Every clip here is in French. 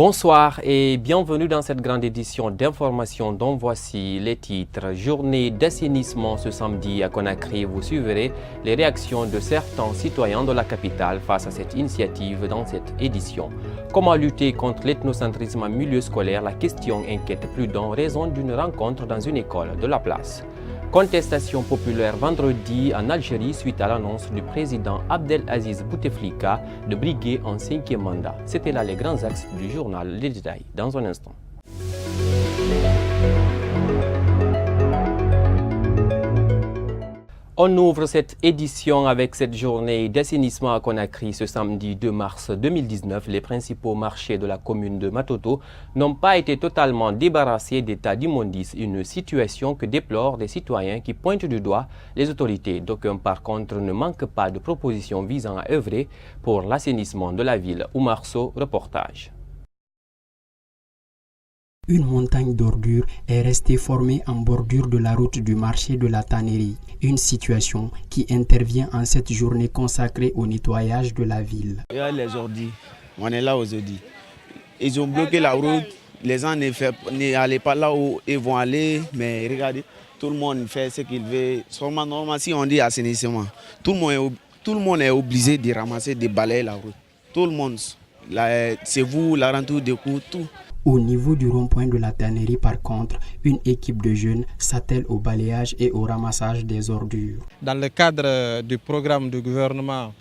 Bonsoir et bienvenue dans cette grande édition d'information dont voici les titres. Journée d'assainissement ce samedi à Conakry. Vous suivrez les réactions de certains citoyens de la capitale face à cette initiative dans cette édition. Comment lutter contre l'ethnocentrisme en milieu scolaire? La question inquiète plus d'un raison d'une rencontre dans une école de la place. Contestation populaire vendredi en Algérie suite à l'annonce du président Abdelaziz Bouteflika de briguer un 5e mandat. C'était là les grands axes du journal. Les détails dans un instant. On ouvre cette édition avec cette journée d'assainissement à Conakry ce samedi 2 mars 2019. Les principaux marchés de la commune de Matoto n'ont pas été totalement débarrassés d'état d'immondice, une situation que déplorent des citoyens qui pointent du doigt les autorités. D'aucuns par contre ne manquent pas de propositions visant à œuvrer pour l'assainissement de la ville. Oumar Sow, reportage. Une montagne d'ordures est restée formée en bordure de la route du marché de la tannerie, une situation qui intervient en cette journée consacrée au nettoyage de la ville. Il y a les ordures, on est là aujourd'hui. Ils ont bloqué la route, les gens n'allaient pas là où ils vont aller, mais regardez, tout le monde fait ce qu'il veut. Normalement, si on dit assainissement, tout le monde est obligé de ramasser, de balayer la route. Tout le monde, c'est vous, la rentrée de coups, tout. Au niveau du rond-point de la tannerie, par contre, une équipe de jeunes s'attelle au balayage et au ramassage des ordures. Dans le cadre du programme du gouvernement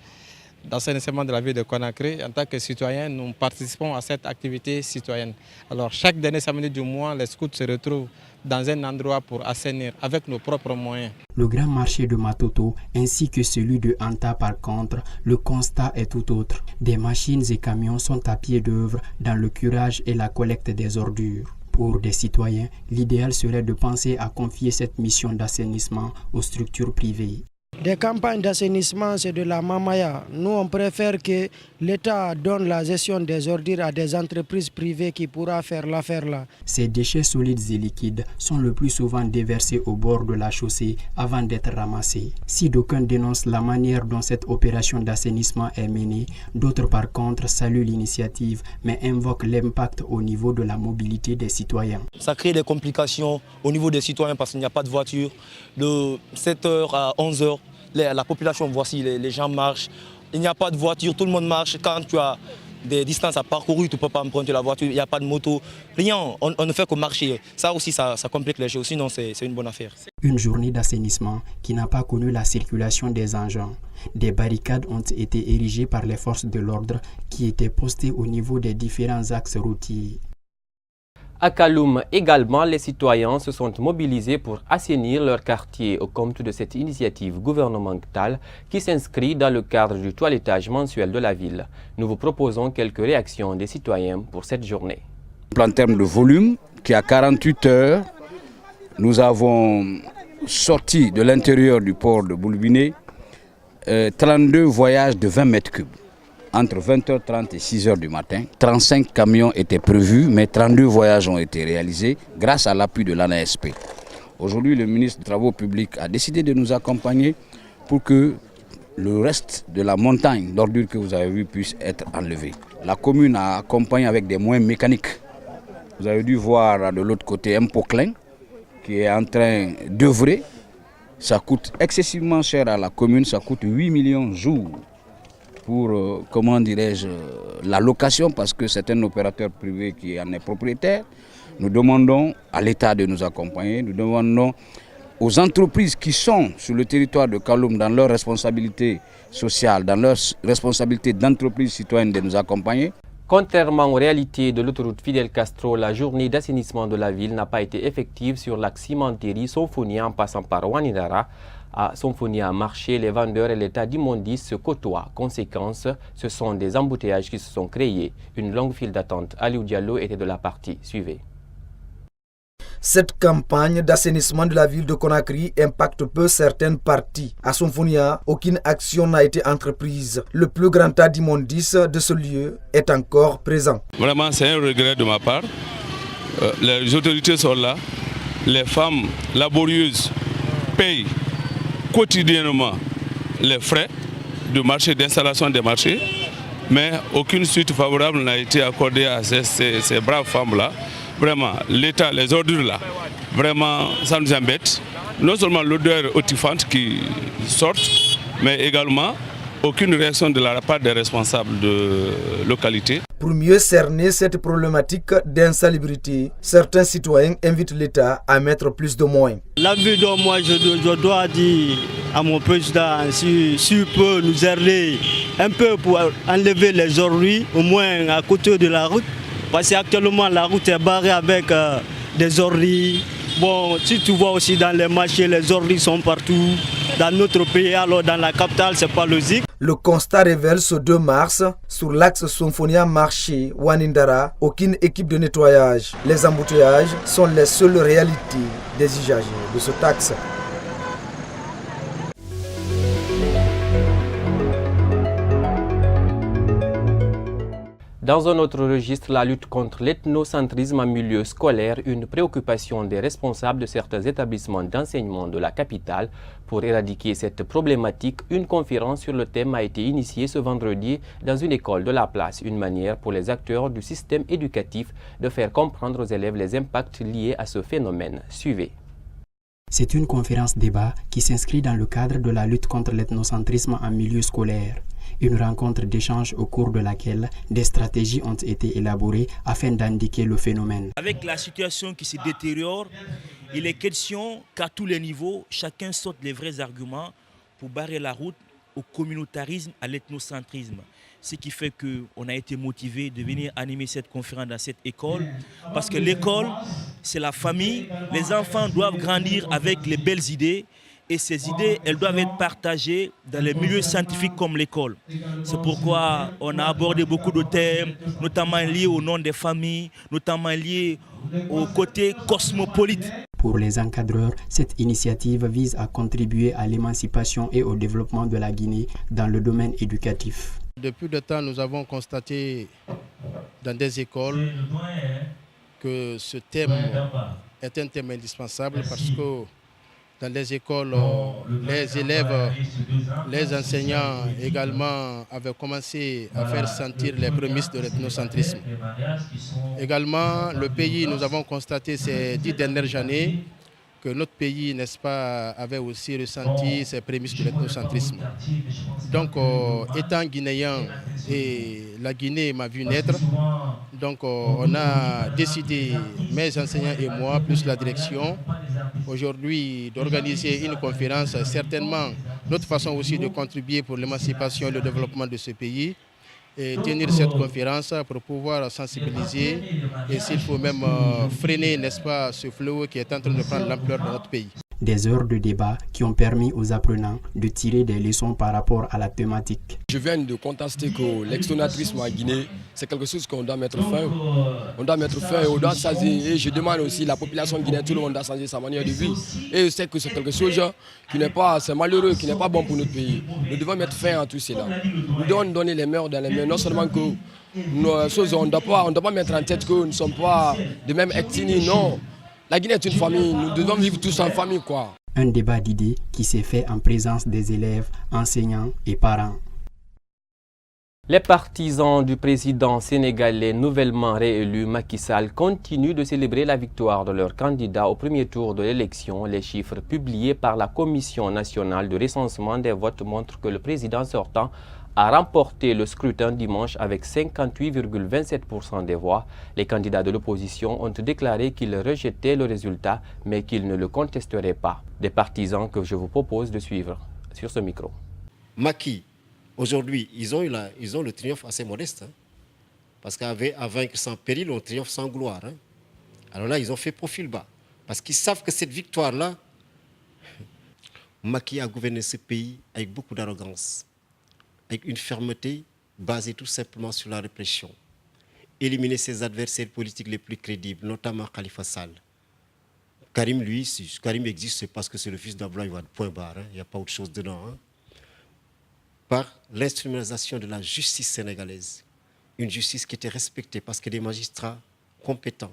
d'assainissement de la ville de Conakry, en tant que citoyens, nous participons à cette activité citoyenne. Alors, chaque dernier samedi du mois, les scouts se retrouvent dans un endroit pour assainir avec nos propres moyens. Le grand marché de Matoto ainsi que celui de Anta par contre, le constat est tout autre. Des machines et camions sont à pied d'œuvre dans le curage et la collecte des ordures. Pour des citoyens, l'idéal serait de penser à confier cette mission d'assainissement aux structures privées. Des campagnes d'assainissement, c'est de la mamaya. Nous, on préfère que l'État donne la gestion des ordures à des entreprises privées qui pourra faire l'affaire là. Ces déchets solides et liquides sont le plus souvent déversés au bord de la chaussée avant d'être ramassés. Si d'aucuns dénoncent la manière dont cette opération d'assainissement est menée, d'autres par contre saluent l'initiative mais invoquent l'impact au niveau de la mobilité des citoyens. Ça crée des complications au niveau des citoyens parce qu'il n'y a pas de voiture. De 7h à 11h, la population, voici, les gens marchent. Il n'y a pas de voiture, tout le monde marche. Quand tu as des distances à parcourir, tu ne peux pas emprunter la voiture, il n'y a pas de moto. Rien, on ne fait que marcher. Ça aussi, ça complique les choses, sinon c'est une bonne affaire. Une journée d'assainissement qui n'a pas connu la circulation des engins. Des barricades ont été érigées par les forces de l'ordre qui étaient postées au niveau des différents axes routiers. À Kaloum également, les citoyens se sont mobilisés pour assainir leur quartier au compte de cette initiative gouvernementale qui s'inscrit dans le cadre du toilettage mensuel de la ville. Nous vous proposons quelques réactions des citoyens pour cette journée. En termes de volume, qui a 48 heures, nous avons sorti de l'intérieur du port de Boulbiné 32 voyages de 20 mètres cubes. Entre 20h30 et 6h du matin, 35 camions étaient prévus, mais 32 voyages ont été réalisés grâce à l'appui de l'ANASP. Aujourd'hui, le ministre des Travaux publics a décidé de nous accompagner pour que le reste de la montagne d'ordures que vous avez vu puisse être enlevé. La commune a accompagné avec des moyens mécaniques. Vous avez dû voir de l'autre côté un poclin qui est en train d'œuvrer. Ça coûte excessivement cher à la commune, ça coûte 8 millions jour pour, comment dirais-je, la location, parce que c'est un opérateur privé qui en est propriétaire. Nous demandons à l'État de nous accompagner, nous demandons aux entreprises qui sont sur le territoire de Kaloum dans leur responsabilité sociale, dans leur responsabilité d'entreprise citoyenne de nous accompagner. Contrairement aux réalités de l'autoroute Fidel Castro, la journée d'assainissement de la ville n'a pas été effective sur l'axe Cimenterie Sonfonia en passant par Wanidara. À Sonfonia marché, les vendeurs et l'état d'immondice se côtoient. Conséquence, ce sont des embouteillages qui se sont créés. Une longue file d'attente. Aliou Diallo était de la partie. Suivez. Cette campagne d'assainissement de la ville de Conakry impacte peu certaines parties. À Sonfonia, aucune action n'a été entreprise. Le plus grand tas d'immondices de ce lieu est encore présent. Vraiment, c'est un regret de ma part. Les autorités sont là. Les femmes laborieuses payent quotidiennement les frais de marché, d'installation des marchés. mais aucune suite favorable n'a été accordée à ces braves femmes-là. Vraiment, l'État, les ordures là, vraiment, ça nous embête. Non seulement l'odeur hortifante qui sort, mais également aucune réaction de la part des responsables de localité. Pour mieux cerner cette problématique d'insalubrité, certains citoyens invitent l'État à mettre plus de moyens. La vie de moi, je dois dire à mon président, s'il peut nous aider un peu pour enlever les ordures, au moins à côté de la route. Parce qu'actuellement, la route est barrée avec des ordures. Bon, si tu vois aussi dans les marchés, les ordures sont partout. Dans notre pays, alors dans la capitale, c'est pas logique. Le constat révèle ce 2 mars, sur l'axe Symphonia Marché Wanindara, aucune équipe de nettoyage. Les embouteillages sont les seules réalités des usagers de ce axe. Dans un autre registre, la lutte contre l'ethnocentrisme en milieu scolaire, une préoccupation des responsables de certains établissements d'enseignement de la capitale. Pour éradiquer cette problématique, une conférence sur le thème a été initiée ce vendredi dans une école de la place, une manière pour les acteurs du système éducatif de faire comprendre aux élèves les impacts liés à ce phénomène. Suivez. C'est une conférence-débat qui s'inscrit dans le cadre de la lutte contre l'ethnocentrisme en milieu scolaire. Une rencontre d'échange au cours de laquelle des stratégies ont été élaborées afin d'indiquer le phénomène. Avec la situation qui se détériore, il est question qu'à tous les niveaux, chacun sorte les vrais arguments pour barrer la route au communautarisme, à l'ethnocentrisme. Ce qui fait qu'on a été motivé de venir animer cette conférence dans cette école. Parce que l'école, c'est la famille. Les enfants doivent grandir avec les belles idées. Et ces idées, elles doivent être partagées dans les milieux scientifiques comme l'école. C'est pourquoi on a abordé beaucoup de thèmes, notamment liés au nom des familles, notamment liés au côté cosmopolite. Pour les encadreurs, cette initiative vise à contribuer à l'émancipation et au développement de la Guinée dans le domaine éducatif. Depuis le temps, nous avons constaté dans des écoles que ce thème est un thème indispensable parce que dans les écoles, les élèves, les enseignants également avaient commencé à faire sentir les prémices de l'ethnocentrisme. Également, le pays, nous avons constaté ces 10 dernières années que notre pays, n'est-ce pas, avait aussi ressenti ces prémices de l'ethnocentrisme. Donc, étant guinéen et la Guinée m'a vu naître, donc on a décidé, mes enseignants et moi, plus la direction, aujourd'hui d'organiser une conférence, certainement notre façon aussi de contribuer pour l'émancipation et le développement de ce pays, et tenir cette conférence pour pouvoir sensibiliser et s'il faut même freiner, n'est-ce pas, ce fléau qui est en train de prendre l'ampleur de notre pays. Des heures de débat qui ont permis aux apprenants de tirer des leçons par rapport à la thématique. Je viens de constater que l'extonatrisme en Guinée, c'est quelque chose qu'on doit mettre fin. On doit mettre fin et on doit changer. Et je demande aussi à la population guinéenne, tout le monde doit changer sa manière de vivre. Et je sais que c'est quelque chose qui n'est pas, c'est malheureux, qui n'est pas bon pour notre pays. Nous devons mettre fin à tout cela. Nous devons donner les mœurs dans les mains. Non seulement que nos choses, on ne doit pas mettre en tête que nous ne sommes pas de même ethnie, non. La Guinée est une famille, nous devons vivre tous en famille, quoi. Un débat d'idées qui s'est fait en présence des élèves, enseignants et parents. Les partisans du président sénégalais nouvellement réélu Macky Sall continuent de célébrer la victoire de leur candidat au premier tour de l'élection. Les chiffres publiés par la Commission nationale de recensement des votes montrent que le président sortant a remporté le scrutin dimanche avec 58,27% des voix. Les candidats de l'opposition ont déclaré qu'ils rejetaient le résultat, mais qu'ils ne le contesteraient pas. Des partisans que je vous propose de suivre sur ce micro. Macky, aujourd'hui, ils ont le triomphe assez modeste. Hein, parce qu'à vaincre sans péril, on triomphe sans gloire. Hein. Alors là, ils ont fait profil bas. Parce qu'ils savent que cette victoire-là, Macky a gouverné ce pays avec beaucoup d'arrogance, avec une fermeté basée tout simplement sur la répression. Éliminer ses adversaires politiques les plus crédibles, notamment Khalifa Sall. Karim, lui, si Karim existe, c'est parce que c'est le fils d'Abdoulaye Wade, point barre, hein, il n'y a pas autre chose dedans. Hein. Par l'instrumentalisation de la justice sénégalaise, une justice qui était respectée parce que des magistrats compétents,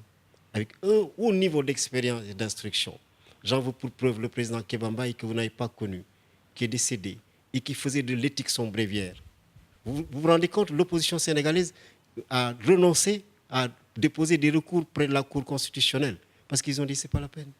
avec un haut niveau d'expérience et d'instruction. J'en veux pour preuve le président Kebamba que vous n'avez pas connu, qui est décédé, et qui faisait de l'éthique son bréviaire. Vous vous rendez compte, l'opposition sénégalaise a renoncé à déposer des recours près de la Cour constitutionnelle parce qu'ils ont dit que ce n'est pas la peine.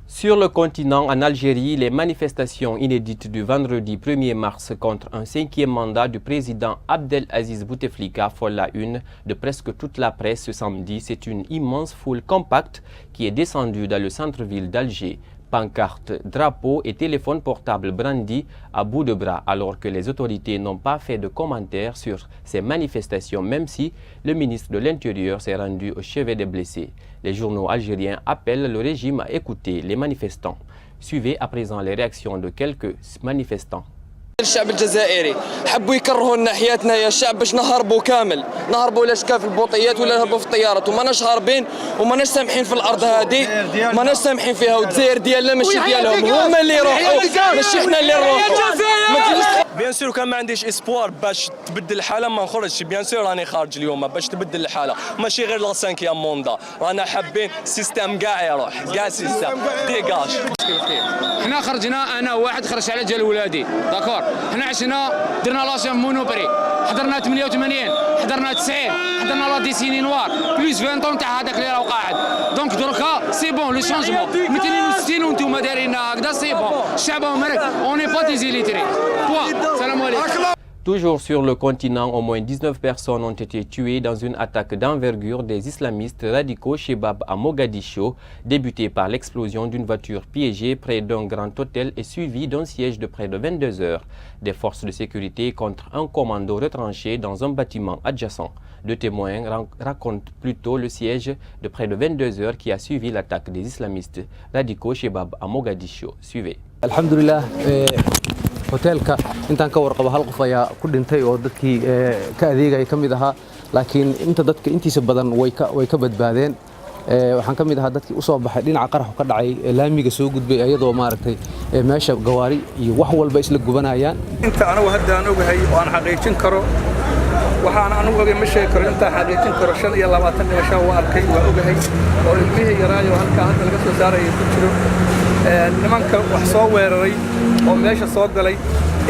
Sur le continent, en Algérie, les manifestations inédites du vendredi 1er mars contre un 5e mandat du président Abdelaziz Bouteflika font la une de presque toute la presse ce samedi. C'est une immense foule compacte qui est descendue dans le centre-ville d'Alger. Pancartes, drapeaux et téléphones portables brandis à bout de bras, alors que les autorités n'ont pas fait de commentaires sur ces manifestations, même si le ministre de l'Intérieur s'est rendu au chevet des blessés. Les journaux algériens appellent le régime à écouter les manifestants. Suivez à présent les réactions de quelques manifestants. الشعب الجزائري حبوا يكرهوا لنا حياتنا يا شعب باش نهربوا كامل نهربوا لا شكا في البوطيات ولا نهربوا في الطيارات وماناش هاربين وماناش سامحين في الارض هذه ماناش سامحين فيها والجزائر ديالنا ماشي ديالهم هما اللي يروحوا ماشي حنا اللي نروحوا بيان سور كان ما عنديش اسبوار باش تبدل الحاله ما نخرجش بيان سور راني خارج اليوم باش تبدل الحاله ماشي غير لا 5 يا موندا رانا حابين السيستم كاع يروح كاع سيستم ديغاج حنا خرجنا انا واحد خرج على جال ولادي داكور حنا عشنا درنا لاشين مونوبري حضرنا 88 حضرنا 90 حضرنا لا ديسيني نوار بليس 20 طون تاع هذاك اللي راه قاعد دونك دركا سي بون لو شونجمون 260 وانتم دايرين هكذا سي بون الشعب مرك اوني با ديزيليتري بوا سلام عليكم. Toujours sur le continent, au moins 19 personnes ont été tuées dans une attaque d'envergure des islamistes radicaux Chebab à Mogadiscio, débutée par l'explosion d'une voiture piégée près d'un grand hôtel et suivie d'un siège de près de 22 heures. Des forces de sécurité contre un commando retranché dans un bâtiment adjacent. Deux témoins racontent plutôt le siège de près de 22 heures qui a suivi l'attaque des islamistes radicaux Chebab à Mogadiscio. Suivez. Alhamdulillah. hoteelka intaan ka warqabo hal qof ayaa ku dhintay oo dadkii ka adeegaya ka mid ahaa laakiin inta dadka intiisa badan way ka badbaadeen waxaan ka mid ahaa dadkii u soo baxay dhinaca qarax ka dhacay laamiga soo gudbay iyadoo maaragtay meesha gawaari iyo wax walba isla gubanayaan inta anagu hadda aan ogahay oo aan xaqiijin karo waxaan anagu ogahay ma sheegi karo inta xaqiijin karo 25 dhimasho waa arkay waa ogahay oo ilmihii yaraayo halka hadda laga soo saaray ku jiro nimanka wax soo weeraray oo meesha soo galay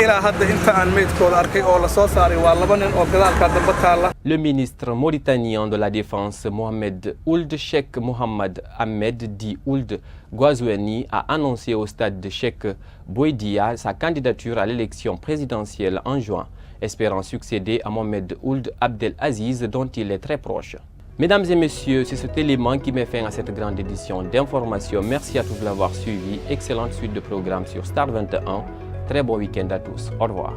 ilaa hadda inta aan meedkooda arkay oo la soo saaray waa laba nin oo gadaalka damba taala. Le ministre mauritanien de la Défense Mohamed Ould Cheikh Mohamed Ahmed dit Ould Ghazouani a annoncé au stade de Cheikh Bouédia sa candidature à l'élection présidentielle en juin, espérant succéder à Mohamed Ould Abdelaziz dont il est très proche. Mesdames et messieurs, c'est cet élément qui met fin à cette grande édition d'information. Merci à tous de l'avoir suivi. Excellente suite de programmes sur Star 21. Très bon week-end à tous. Au revoir.